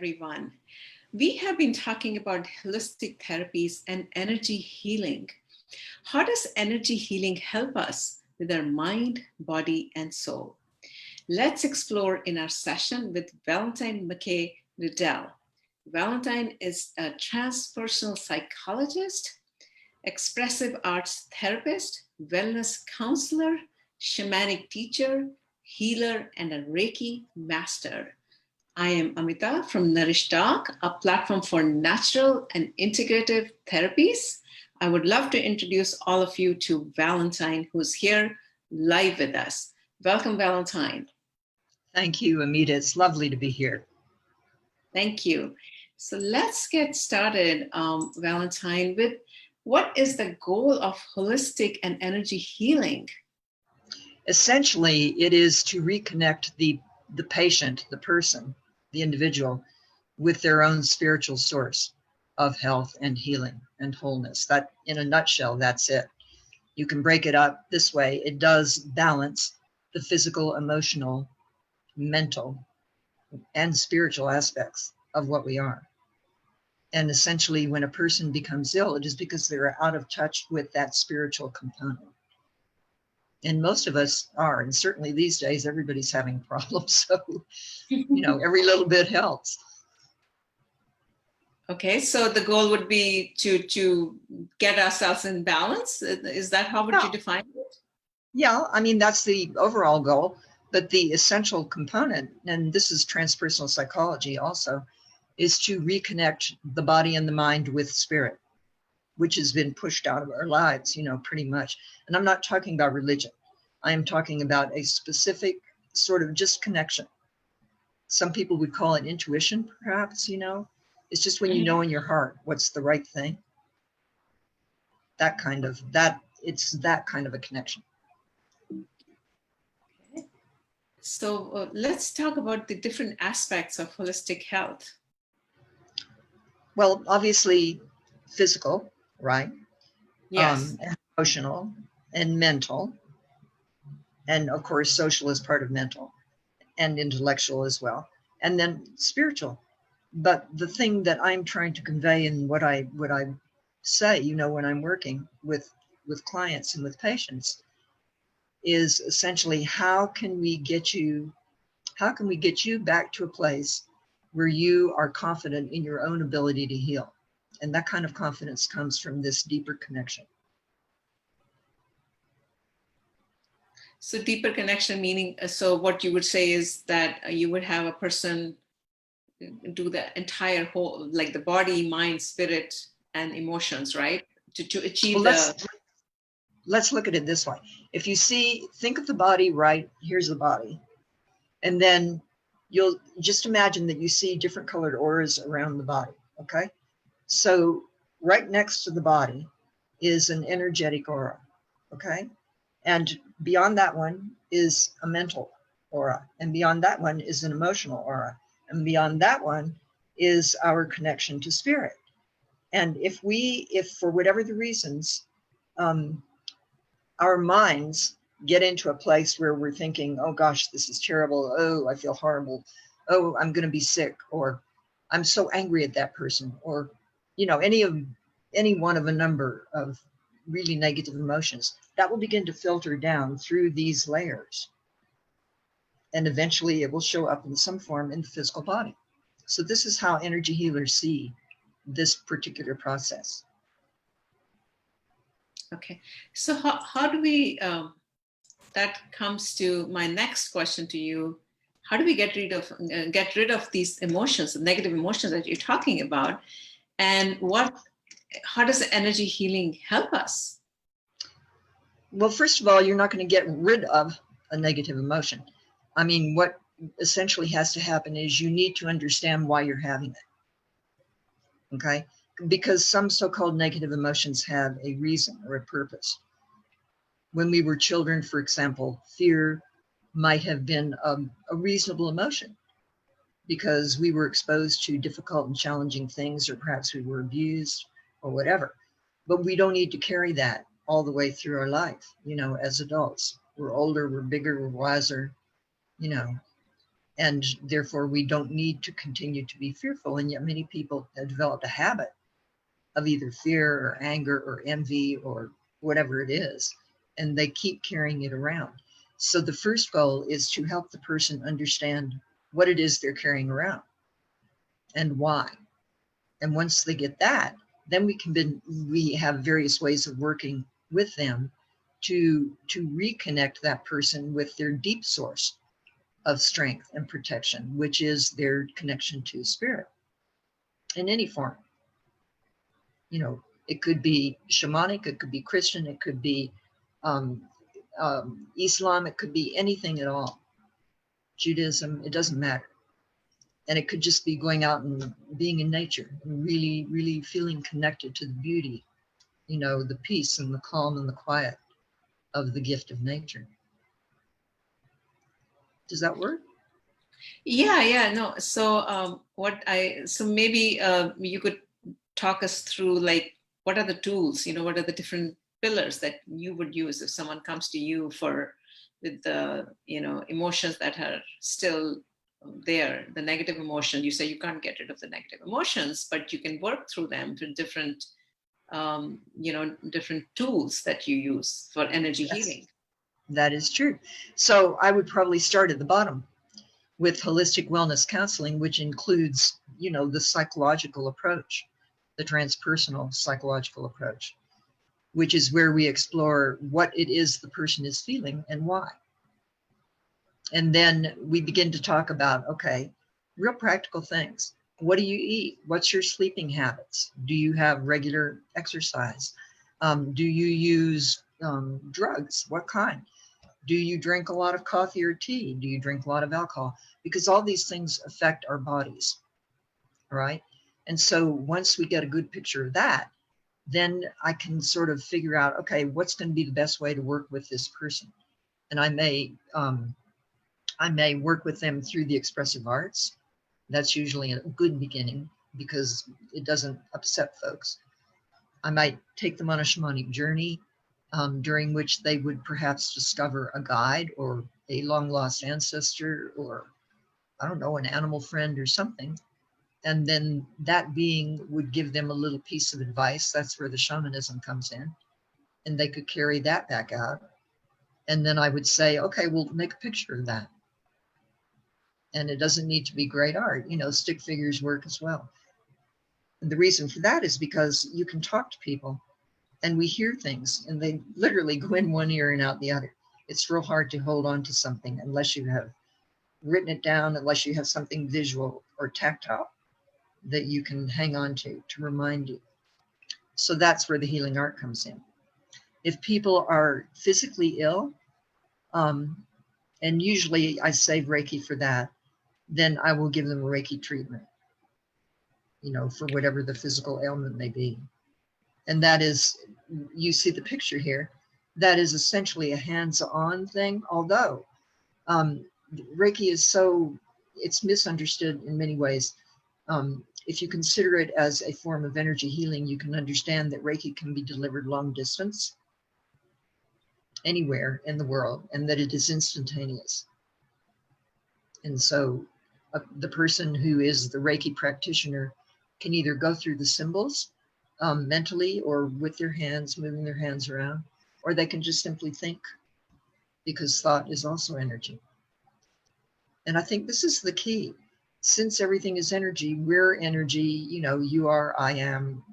everyone. We have been talking about holistic therapies and energy healing. How does energy healing help us with our mind, body, and soul? Let's explore in our session with Valentine McKay Riddel. Valentine is a transpersonal psychologist, expressive arts therapist, wellness counselor, shamanic teacher, healer, and a Reiki master. I am Amita from NourishDoc, a platform for natural and integrative therapies. I would love to introduce all of you to Valentine, who's here live with us. Welcome, Valentine. Thank you, Amita. It's lovely to be here. Thank you. So let's get started, Valentine, with what is the goal of holistic and energy healing? Essentially, it is to reconnect the patient, the person, the individual, with their own spiritual source of health and healing and wholeness. That, in a nutshell, that's it. You can break it up this way. It does balance the physical, emotional, mental, and spiritual aspects of what we are. And essentially, when a person becomes ill, it is because they're out of touch with that spiritual component. And most of us are, and certainly these days, everybody's having problems. So, every little bit helps. Okay, so the goal would be to get ourselves in balance. Is that how would you define it? Yeah, I mean, that's the overall goal. But the essential component, and this is transpersonal psychology also, is to reconnect the body and the mind with spirit, which has been pushed out of our lives, pretty much. And I'm not talking about religion. I am talking about a specific sort of just connection. Some people would call it intuition, perhaps, It's just when you know in your heart what's the right thing. It's that kind of a connection. Okay. So let's talk about the different aspects of holistic health. Well, obviously, physical, right? Yes. Emotional and mental. And of course, social is part of mental and intellectual as well. And then spiritual. But the thing that I'm trying to convey and what I say, when I'm working with clients and with patients is essentially how can we get you back to a place where you are confident in your own ability to heal. And that kind of confidence comes from this deeper connection. So deeper connection meaning, so what you would say is that you would have a person do the entire whole, like the body, mind, spirit, and emotions, right? To achieve Let's look at it this way. If you think of the body, right? Here's the body. And then you'll just imagine that you see different colored auras around the body, okay? So right next to the body is an energetic aura, okay? And beyond that one is a mental aura. And beyond that one is an emotional aura. And beyond that one is our connection to spirit. And if for whatever the reasons, our minds get into a place where we're thinking, oh gosh, this is terrible. Oh, I feel horrible. Oh, I'm going to be sick. Or I'm so angry at that person. Or, any one of a number of really negative emotions, that will begin to filter down through these layers. And eventually it will show up in some form in the physical body. So this is how energy healers see this particular process. Okay, so how do we, that comes to my next question to you. How do we get rid of these emotions, the negative emotions that you're talking about? And how does energy healing help us? Well, first of all, you're not going to get rid of a negative emotion. I mean, what essentially has to happen is you need to understand why you're having it. Okay? Because some so-called negative emotions have a reason or a purpose. When we were children, for example, fear might have been a reasonable emotion because we were exposed to difficult and challenging things, or perhaps we were abused or whatever. But we don't need to carry that all the way through our life, as adults. We're older, we're bigger, we're wiser, And therefore, we don't need to continue to be fearful. And yet many people have developed a habit of either fear or anger or envy or whatever it is, and they keep carrying it around. So the first goal is to help the person understand what it is they're carrying around and why. And once they get that, then we have various ways of working with them to reconnect that person with their deep source of strength and protection, which is their connection to spirit in any form. You know, it could be shamanic, it could be Christian, it could be Islam, it could be anything at all. Judaism, it doesn't matter. And it could just be going out and being in nature and really, really feeling connected to the beauty, you know, the peace and the calm and the quiet of the gift of nature. Does that work? Yeah, no. So so maybe you could talk us through, like, what are the tools, what are the different pillars that you would use if someone comes to you with the, emotions that are still there, the negative emotion. You say you can't get rid of the negative emotions, but you can work through them with different, different tools that you use for energy healing. That is true. So I would probably start at the bottom with holistic wellness counseling, which includes, the psychological approach, the transpersonal psychological approach, which is where we explore what it is the person is feeling and why. And then we begin to talk about, okay, real practical things. What do you eat? What's your sleeping habits? Do you have regular exercise? Do you use drugs? What kind? Do you drink a lot of coffee or tea? Do you drink a lot of alcohol? Because all these things affect our bodies, right? And so once we get a good picture of that, then I can sort of figure out, okay, what's going to be the best way to work with this person? And I may work with them through the expressive arts. That's usually a good beginning because it doesn't upset folks. I might take them on a shamanic journey, during which they would perhaps discover a guide or a long lost ancestor, or I don't know, an animal friend or something. And then that being would give them a little piece of advice. That's where the shamanism comes in. And they could carry that back out. And then I would say, okay, we'll make a picture of that. And it doesn't need to be great art. Stick figures work as well. And the reason for that is because you can talk to people and we hear things and they literally go in one ear and out the other. It's real hard to hold on to something unless you have written it down, unless you have something visual or tactile that you can hang on to remind you. So that's where the healing art comes in. If people are physically ill, and usually I save Reiki for that, then I will give them a Reiki treatment, for whatever the physical ailment may be. And that is, you see the picture here, that is essentially a hands-on thing, although Reiki is it's misunderstood in many ways. If you consider it as a form of energy healing, you can understand that Reiki can be delivered long distance, anywhere in the world, and that it is instantaneous. And so the person who is the Reiki practitioner can either go through the symbols mentally or with their hands, moving their hands around, or they can just simply think, because thought is also energy. And I think this is the key. Since everything is energy, we're energy, you are, I am,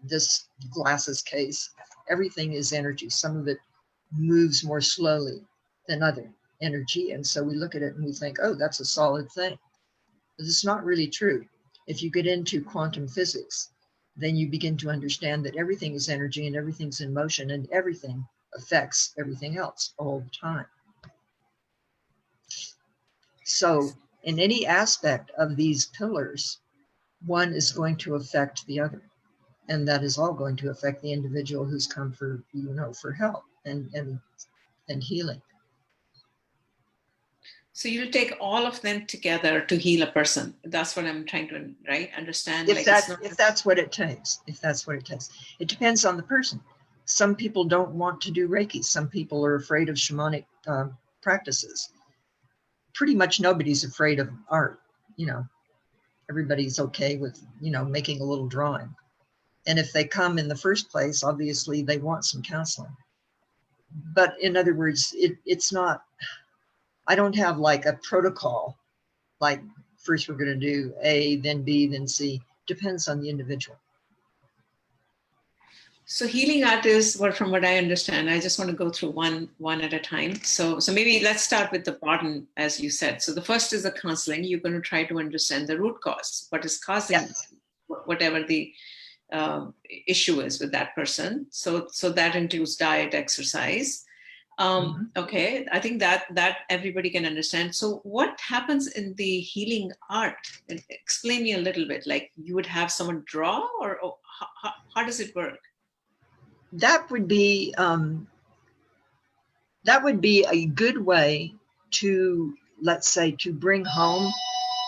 this glasses case, everything is energy. Some of it moves more slowly than other energy. And so we look at it and we think, oh, that's a solid thing. But it's not really true. If you get into quantum physics, then you begin to understand that everything is energy and everything's in motion and everything affects everything else all the time. So in any aspect of these pillars, one is going to affect the other. And that is all going to affect the individual who's come for help and healing. So you'll take all of them together to heal a person. That's what I'm trying to understand. If that's what it takes. It depends on the person. Some people don't want to do Reiki. Some people are afraid of shamanic practices. pretty much nobody's afraid of art. You know, everybody's okay with, you know, making a little drawing. And if they come in the first place, obviously they want some counseling. But in other words, it's not, I don't have like a protocol, like first we're going to do A, then B, then C. Depends on the individual. So healing art is, well, from what I understand, I just want to go through one at a time. So maybe let's start with the bottom, as you said. So the first is the counseling. You're going to try to understand the root cause, what is causing Yes. whatever the issue is with that person. So that includes diet, exercise. Okay, I think that everybody can understand. So what happens in the healing art? Explain me a little bit. Like you would have someone draw, or how does it work? That would be a good way to, let's say, to bring home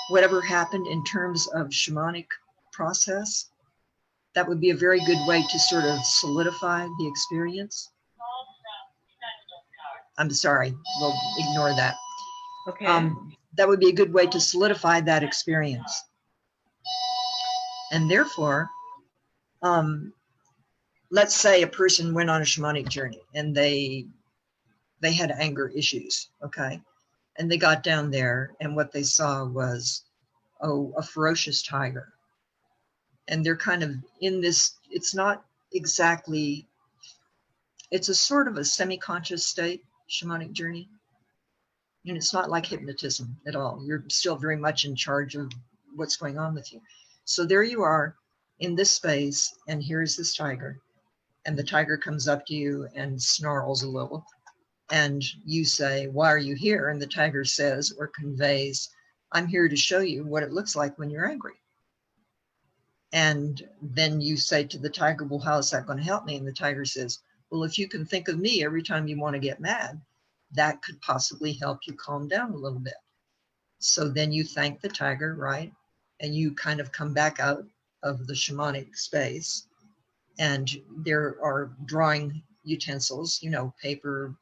whatever happened in terms of shamanic process. That would be a very good way to sort of solidify the experience. I'm sorry, we'll ignore that. Okay. That would be a good way to solidify that experience. And therefore, let's say a person went on a shamanic journey and they had anger issues, okay? And they got down there and what they saw was, a ferocious tiger. And they're kind of in this, it's not exactly, it's a sort of a semi-conscious state, shamanic journey. And it's not like hypnotism at all. You're still very much in charge of what's going on with you. So there you are in this space, and here's this tiger. And the tiger comes up to you and snarls a little. And you say, why are you here? And the tiger says or conveys, I'm here to show you what it looks like when you're angry. And then you say to the tiger, well, how is that going to help me? And the tiger says, well, if you can think of me every time you want to get mad, that could possibly help you calm down a little bit. So then you thank the tiger, right? And you kind of come back out of the shamanic space. And there are drawing utensils, you know, paper,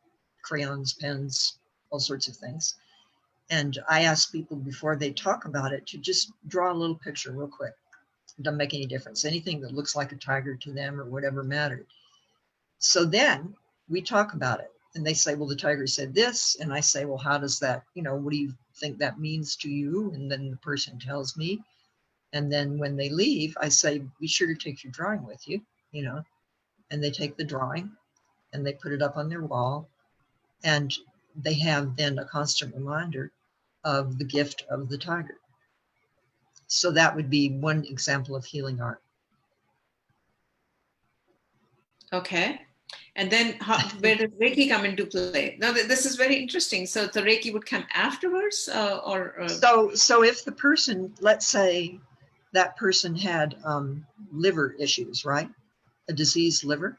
crayons, pens, all sorts of things. And I ask people before they talk about it to just draw a little picture real quick. It doesn't make any difference. Anything that looks like a tiger to them or whatever mattered. So then we talk about it. And they say, well, the tiger said this. And I say, well, how does that, you know, what do you think that means to you? And then the person tells me. And then when they leave, I say, be sure to take your drawing with you, you know. And they take the drawing and they put it up on their wall. And they have then a constant reminder of the gift of the tiger. So that would be one example of healing art. Okay. And then where does Reiki come into play? Now, this is very interesting. So the Reiki would come afterwards So if the person, let's say that person had liver issues, right? A diseased liver,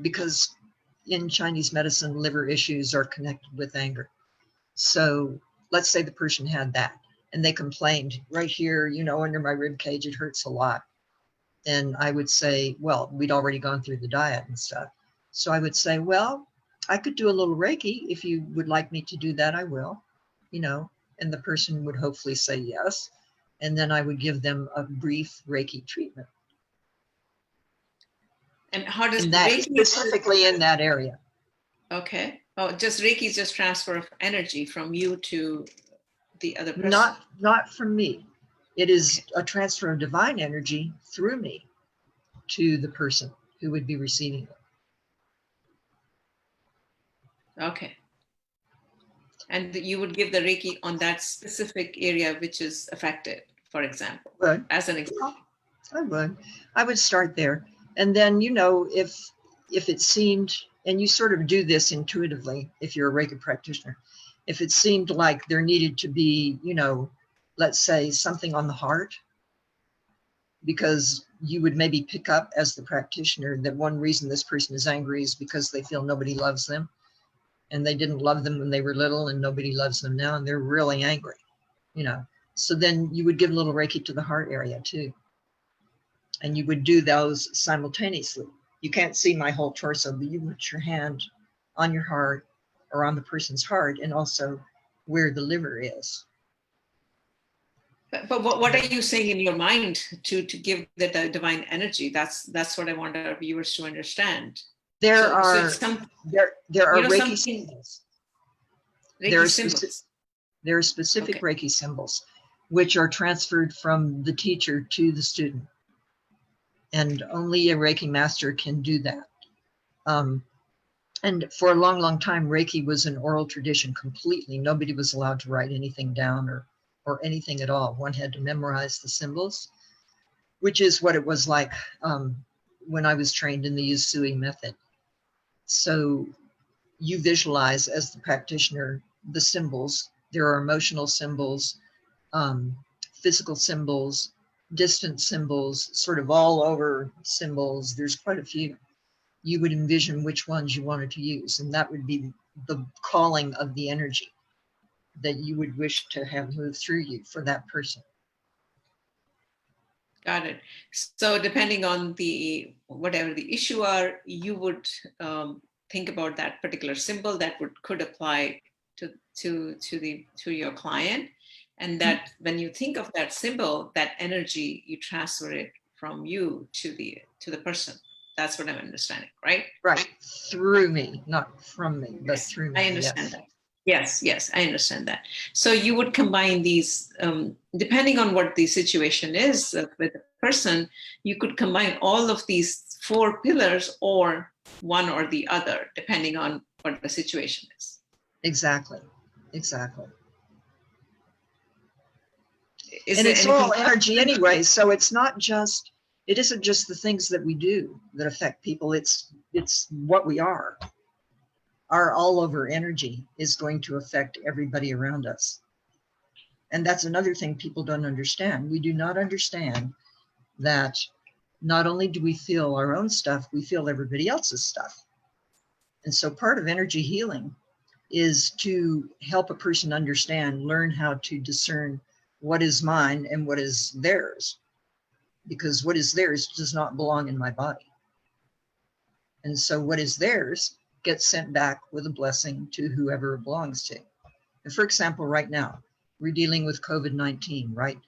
because in Chinese medicine, liver issues are connected with anger. So let's say the person had that and they complained, right here, you know, under my rib cage, it hurts a lot. And I would say, well, we'd already gone through the diet and stuff. So I would say, well, I could do a little Reiki. If you would like me to do that, I will, you know, and the person would hopefully say yes. And then I would give them a brief Reiki treatment. And how does that Reiki specifically in that area? Okay. Oh, just Reiki is just transfer of energy from you to the other person. Not from me. It is a transfer of divine energy through me to the person who would be receiving it. Okay. And you would give the Reiki on that specific area which is affected, for example, as an example. I would start there. And then, you know, if it seemed, and you sort of do this intuitively if you're a Reiki practitioner, if it seemed like there needed to be, you know, let's say something on the heart, because you would maybe pick up as the practitioner that one reason this person is angry is because they feel nobody loves them and they didn't love them when they were little and nobody loves them now and they're really angry, you know. So then you would give a little Reiki to the heart area too. And you would do those simultaneously. You can't see my whole torso, but you put your hand on your heart or on the person's heart and also where the liver is. But what are you saying in your mind to give the divine energy? That's what I want our viewers to understand. There So are it's some, Reiki something, symbols. Reiki symbols. There are specific Reiki symbols which are transferred from the teacher to the student. And only a Reiki master can do that. And for a long, long time, Reiki was an oral tradition completely. Nobody was allowed to write anything down or anything at all. One had to memorize the symbols, which is what it was like when I was trained in the Usui method. So you visualize as the practitioner the symbols. There are emotional symbols, physical symbols, distant symbols, sort of all over symbols. There's quite a few. You would envision which ones you wanted to use, and that would be the calling of the energy that you would wish to have move through you for that person. Got it. So depending on whatever the issue are, you would think about that particular symbol that could apply to your client, and that when you think of that symbol, that energy, you transfer it from you to the person. That's what I'm understanding, right? Right. Through me, not from me, but Yes, through me. I understand that. Yes, I understand that. So you would combine these, depending on what the situation is with the person, you could combine all of these 4 pillars or one or the other, depending on what the situation is. Exactly. And it's all energy anyway, so it isn't just the things that we do that affect people, it's what we are. Our all over energy is going to affect everybody around us. And that's another thing people don't understand. We do not understand that not only do we feel our own stuff, we feel everybody else's stuff. And so part of energy healing is to help a person understand, learn how to discern what is mine and what is theirs, because what is theirs does not belong in my body. And so what is theirs gets sent back with a blessing to whoever it belongs to. And for example, right now, we're dealing with COVID-19, right?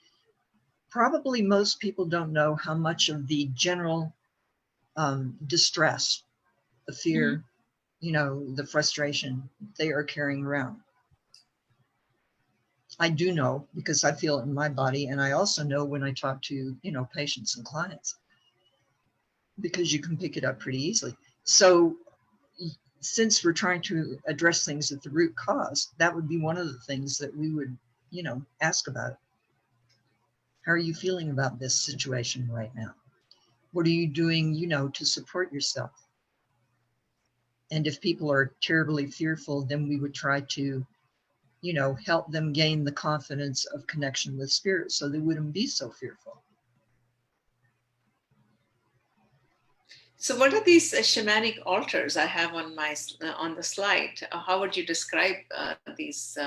Probably most people don't know how much of the general distress, the fear, the frustration they are carrying around. I do know because I feel it in my body, and I also know when I talk to, patients and clients, because you can pick it up pretty easily. So since we're trying to address things at the root cause, that would be one of the things that we would, ask about. How are you feeling about this situation right now? What are you doing, to support yourself? And if people are terribly fearful, then we would try to, help them gain the confidence of connection with spirit so they wouldn't be so fearful. So what are these shamanic altars I have on the slide? How would you describe these?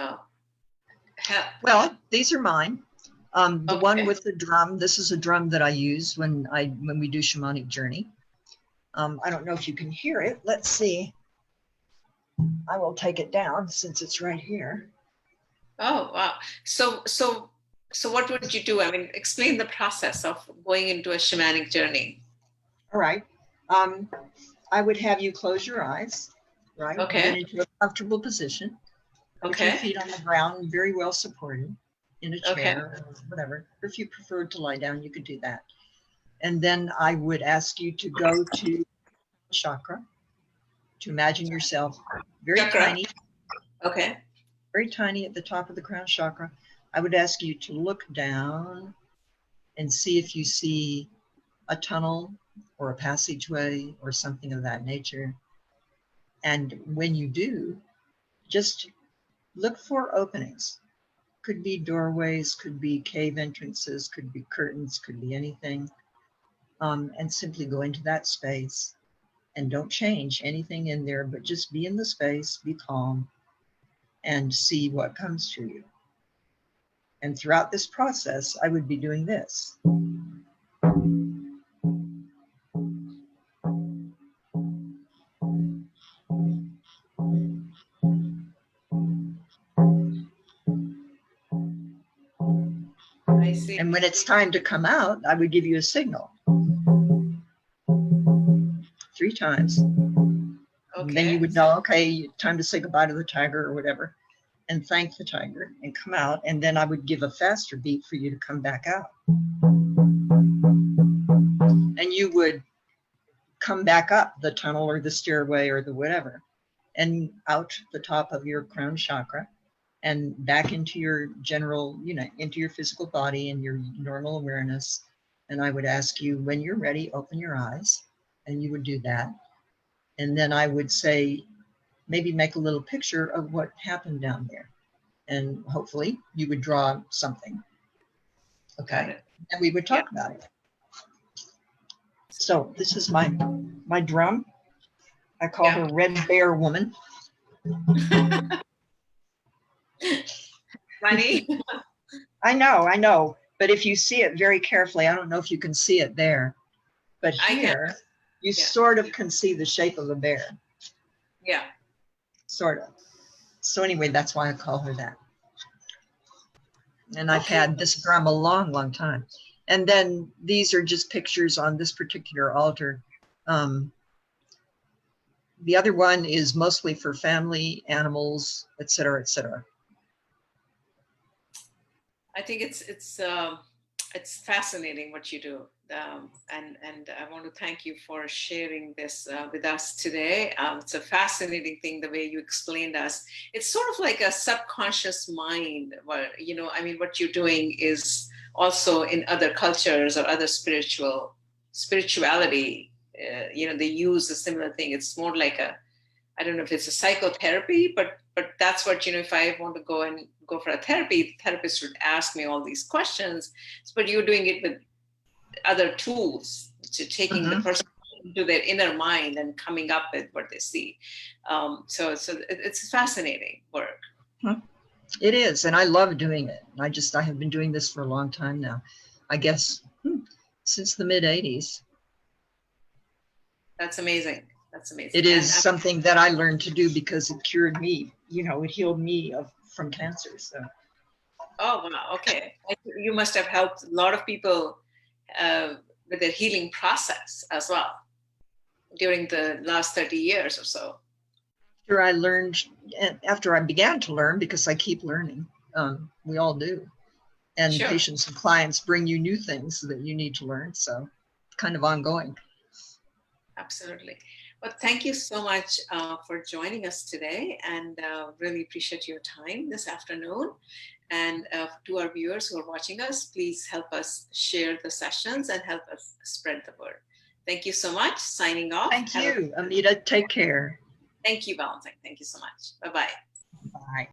Well, these are mine. The one with the drum, this is a drum that I use when we do shamanic journey. I don't know if you can hear it. Let's see. I will take it down since it's right here. Oh, wow. So what would you do? I mean, explain the process of going into a shamanic journey. All right. I would have you close your eyes, right? Okay. Get into a comfortable position. Put your feet on the ground, very well supported, in a chair or whatever. If you preferred to lie down, you could do that. And then I would ask you to go to chakra, to imagine yourself very tiny. Okay. Very tiny at the top of the crown chakra. I would ask you to look down and see if you see a tunnel or a passageway or something of that nature. And when you do, just look for openings. Could be doorways, could be cave entrances, could be curtains, could be anything. And simply go into that space and don't change anything in there, but just be in the space, be calm, and see what comes to you. And throughout this process, I would be doing this. And when it's time to come out, I would give you a signal 3 times. Okay. Then you would know, okay, time to say goodbye to the tiger or whatever, and thank the tiger and come out. And then I would give a faster beat for you to come back out. And you would come back up the tunnel or the stairway or the whatever, and out the top of your crown chakra and back into your general, into your physical body and your normal awareness. And I would ask you, when you're ready, open your eyes, and you would do that. And then I would say, maybe make a little picture of what happened down there. And hopefully you would draw something. Okay. And we would talk about it. So this is my drum. I call her Red Bear Woman. Funny. I know. But if you see it very carefully, I don't know if you can see it there, but here you sort of can see the shape of a bear. Yeah. Sort of. So anyway, that's why I call her that. And I've had this drum a long, long time. And then these are just pictures on this particular altar. The other one is mostly for family, animals, et cetera, et cetera. I think it's fascinating what you do, and I want to thank you for sharing this with us today. It's a fascinating thing the way you explained us. It's sort of like a subconscious mind. Where, what you're doing is also in other cultures or other spirituality. They use a similar thing. It's more like I don't know if it's a psychotherapy, but that's what, if I want to go for a therapy, the therapist would ask me all these questions. But you're doing it with other tools, to taking the person into their inner mind and coming up with what they see. So it's fascinating work. It is, and I love doing it. I have been doing this for a long time now. I guess since the mid-'80s. That's amazing. That's amazing. It is something that I learned to do because it cured me. It healed me from cancer. So. Oh, wow. Okay. You must have helped a lot of people with their healing process as well during the last 30 years or so. After I began to learn, because I keep learning, we all do. And patients and clients bring you new things that you need to learn. So it's kind of ongoing. Absolutely. Well, thank you so much for joining us today, and really appreciate your time this afternoon. And to our viewers who are watching us, please help us share the sessions and help us spread the word. Thank you so much. Signing off. Thank you, Anita. Take care. Thank you, Valentine. Thank you so much. Bye-bye.